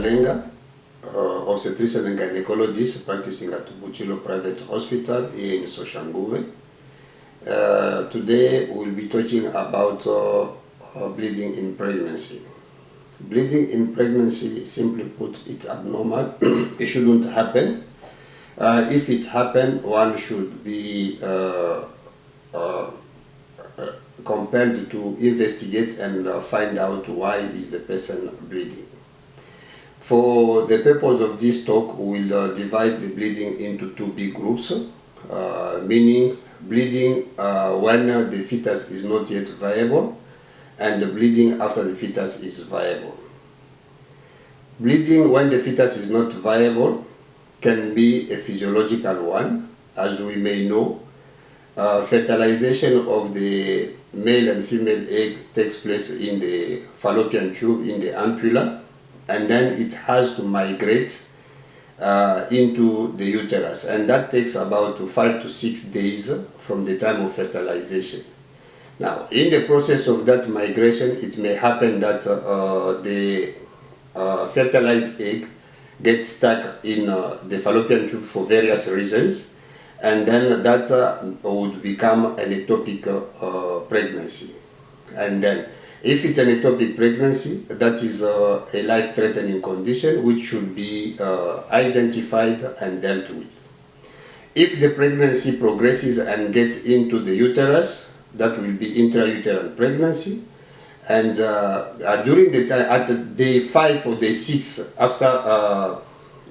Kalenga, obstetrician and gynaecologist practicing at Botshilu Private Hospital here in Soshanguve. Today we'll be talking about bleeding in pregnancy. Bleeding in pregnancy, simply put, it's abnormal. It shouldn't happen. If it happens, one should be compelled to investigate and find out why is the person bleeding. For the purpose of this talk, we'll divide the bleeding into two big groups, meaning bleeding when the fetus is not yet viable, and the bleeding after the fetus is viable. Bleeding when the fetus is not viable can be a physiological one. As we may know, fertilization of the male and female egg takes place in the fallopian tube, in the ampulla, and then it has to migrate into the uterus, and that takes about 5 to 6 days from the time of fertilization. Now, in the process of that migration, it may happen that the fertilized egg gets stuck in the fallopian tube for various reasons, and then that would become an ectopic pregnancy. And then if it's an ectopic pregnancy, that is a life-threatening condition which should be identified and dealt with. If the pregnancy progresses and gets into the uterus, that will be intrauterine pregnancy. And during the time, at day 5 or day 6 after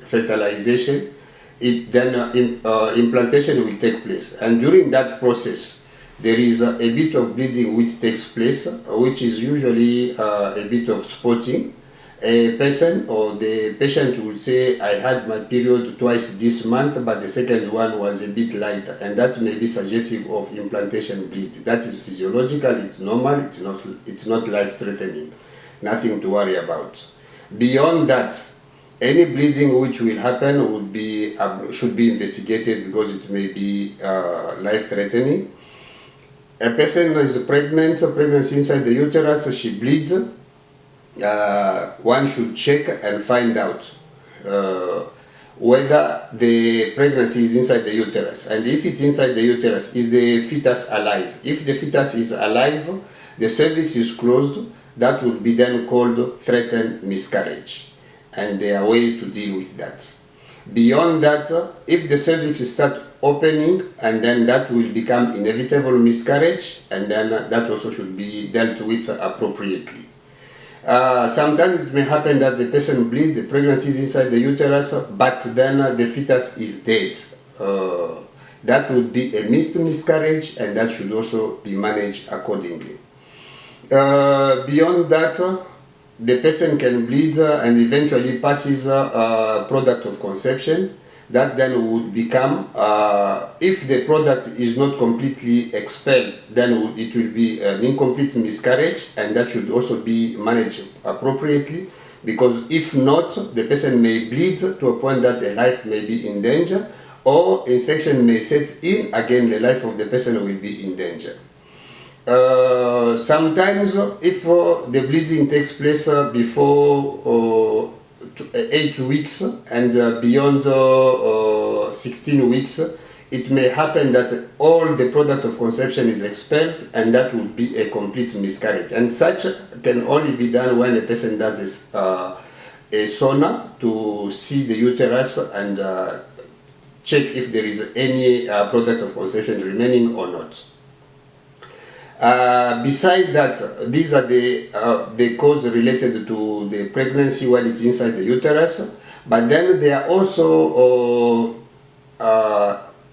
fertilization, implantation will take place. And during that process, there is a bit of bleeding which takes place, which is usually a bit of spotting. A person or the patient would say, I had my period twice this month, but the second one was a bit lighter, and that may be suggestive of implantation bleed. That is physiological, it's normal, it's not life-threatening, nothing to worry about. Beyond that, any bleeding which will happen should be investigated because it may be life-threatening. A person is pregnant, pregnancy inside the uterus, she bleeds. One should check and find out whether the pregnancy is inside the uterus. And if it's inside the uterus, is the fetus alive? If the fetus is alive, the cervix is closed, that would be then called threatened miscarriage. And there are ways to deal with that. Beyond that, if the cervix starts opening, and then that will become inevitable miscarriage, and then that also should be dealt with appropriately. Sometimes it may happen that the person bleeds, the pregnancy is inside the uterus, but then the fetus is dead. That would be a missed miscarriage, and that should also be managed accordingly. Beyond that, the person can bleed and eventually passes a product of conception. That then would become, if the product is not completely expelled, then it will be an incomplete miscarriage, and that should also be managed appropriately, because if not, the person may bleed to a point that a life may be in danger, or infection may set in, again the life of the person will be in danger. Sometimes if the bleeding takes place before 8 weeks and beyond 16 weeks, it may happen that all the product of conception is expelled, and that would be a complete miscarriage. And such can only be done when a person does a sonar to see the uterus and check if there is any product of conception remaining or not. Besides that, these are the causes related to the pregnancy when it's inside the uterus, but then there are also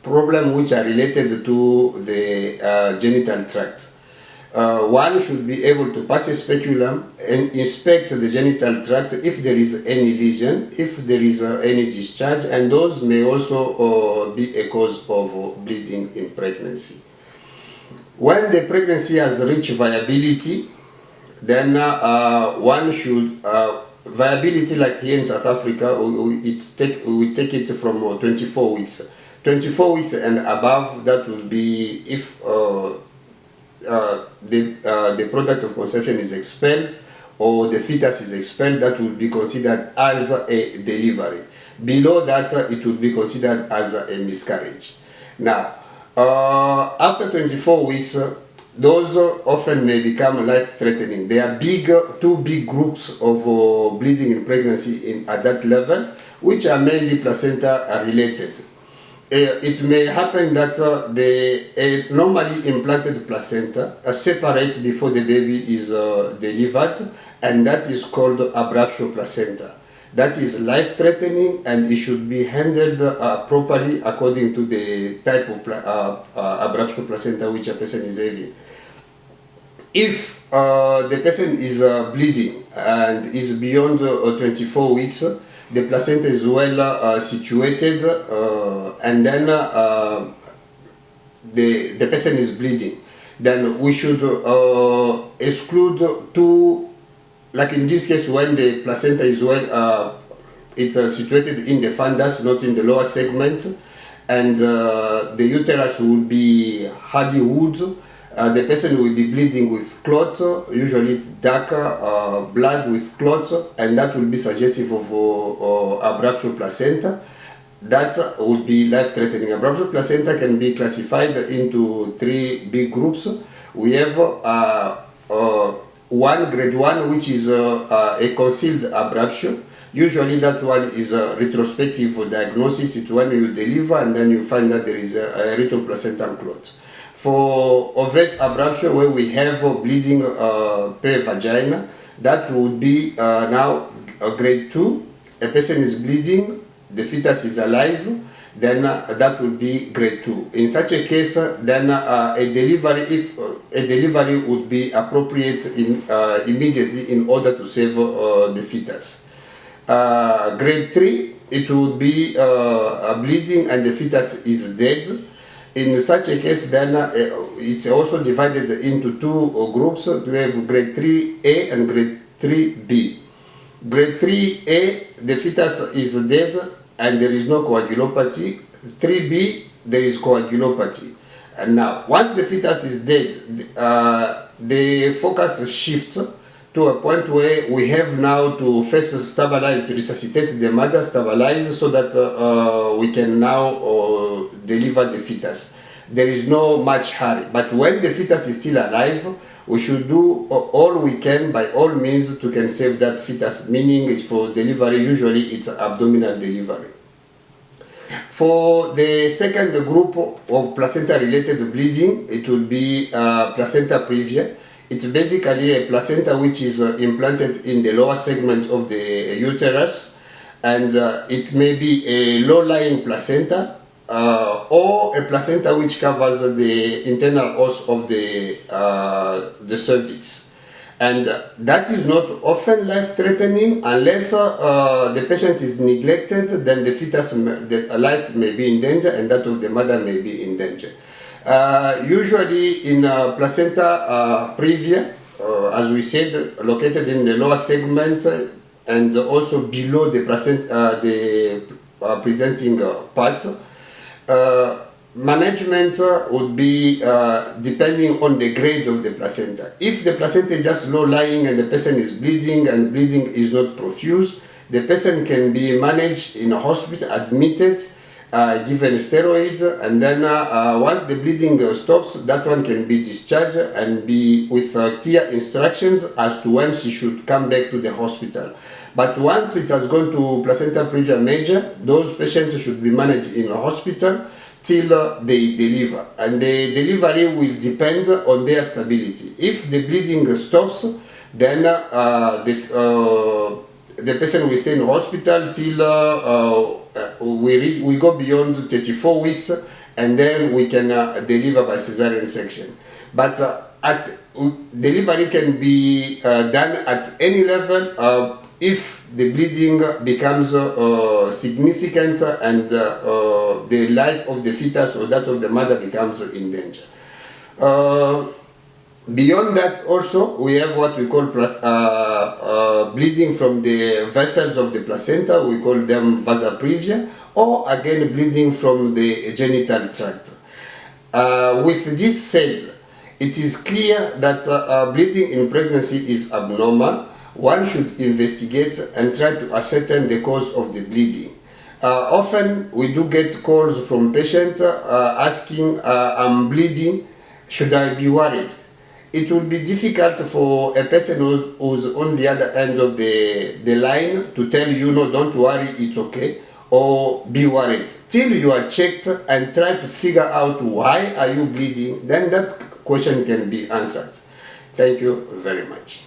problems which are related to the genital tract. One should be able to pass a speculum and inspect the genital tract if there is any lesion, if there is any discharge, and those may also be a cause of bleeding in pregnancy. When the pregnancy has reached viability, then one should, viability like here in South Africa, we take it from 24 weeks. 24 weeks and above, that will be if the product of conception is expelled, or the fetus is expelled, that will be considered as a delivery. Below that, it will be considered as a miscarriage. Now, after 24 weeks, those often may become life-threatening. There are two big groups of bleeding in pregnancy at that level, which are mainly placenta-related. It may happen that the normally implanted placenta separates before the baby is delivered, and that is called abruptio placenta. That is life-threatening, and it should be handled properly according to the type of abruptio placenta which a person is having. If the person is bleeding and is beyond 24 weeks, the placenta is well situated, and then the person is bleeding, then we should exclude two, like in this case when the placenta is well, it's situated in the fundus, not in the lower segment, and the uterus will be hardy wood. The person will be bleeding with clot, usually it's darker blood with clot, and that will be suggestive of abruptio placenta. That would be life-threatening. Abruptio placenta can be classified into three big groups. We have grade 1, which is a concealed abruptio. Usually that one is a retrospective for diagnosis. It's when you deliver and then you find that there is a retroplacental clot. For ovate abruptio, where we have bleeding per vagina, that would be now a grade 2. A person is bleeding, the fetus is alive, then that would be grade 2. In such a case, then a delivery would be appropriate immediately in order to save the fetus. Grade 3, it would be bleeding and the fetus is dead. In such a case, then it's also divided into two groups. We have grade 3A and grade 3B. Grade 3A, the fetus is dead and there is no coagulopathy. 3B, there is coagulopathy. And now, once the fetus is dead, the focus shifts to a point where we have now to first stabilize, resuscitate the mother, stabilize so that we can now deliver the fetus. There is no much hurry, but when the fetus is still alive, we should do all we can by all means to can save that fetus, meaning it's for delivery, usually it's abdominal delivery. For the second group of placenta-related bleeding, it will be placenta previa. It's basically a placenta which is implanted in the lower segment of the uterus, and it may be a low-lying placenta or a placenta which covers the internal os of the cervix. And that is not often life-threatening unless the patient is neglected, then the fetus, the life may be in danger and that of the mother may be in danger. Usually in placenta previa, as we said, located in the lower segment and also below the placenta, the presenting parts, management would be depending on the grade of the placenta. If the placenta is just low-lying and the person is bleeding and bleeding is not profuse, the person can be managed in a hospital, admitted, given steroids, and then once the bleeding stops, that one can be discharged and be with clear instructions as to when she should come back to the hospital. But once it has gone to placenta previa major, those patients should be managed in a hospital till they deliver. And the delivery will depend on their stability. If the bleeding stops, then the person will stay in the hospital till we go beyond 34 weeks, and then we can deliver by cesarean section. But delivery can be done at any level if the bleeding becomes significant and the life of the fetus or that of the mother becomes in danger. Beyond that also, we have what we call bleeding from the vessels of the placenta. We call them vasa previa, or again bleeding from the genital tract. With this said, it is clear that bleeding in pregnancy is abnormal. one should investigate and try to ascertain the cause of the bleeding. Often we do get calls from patients asking, I'm bleeding, should I be worried? It will be difficult for a person who's on the other end of the line to tell you, no, don't worry, it's okay, or be worried. Till you are checked and try to figure out why are you bleeding, then that question can be answered. Thank you very much.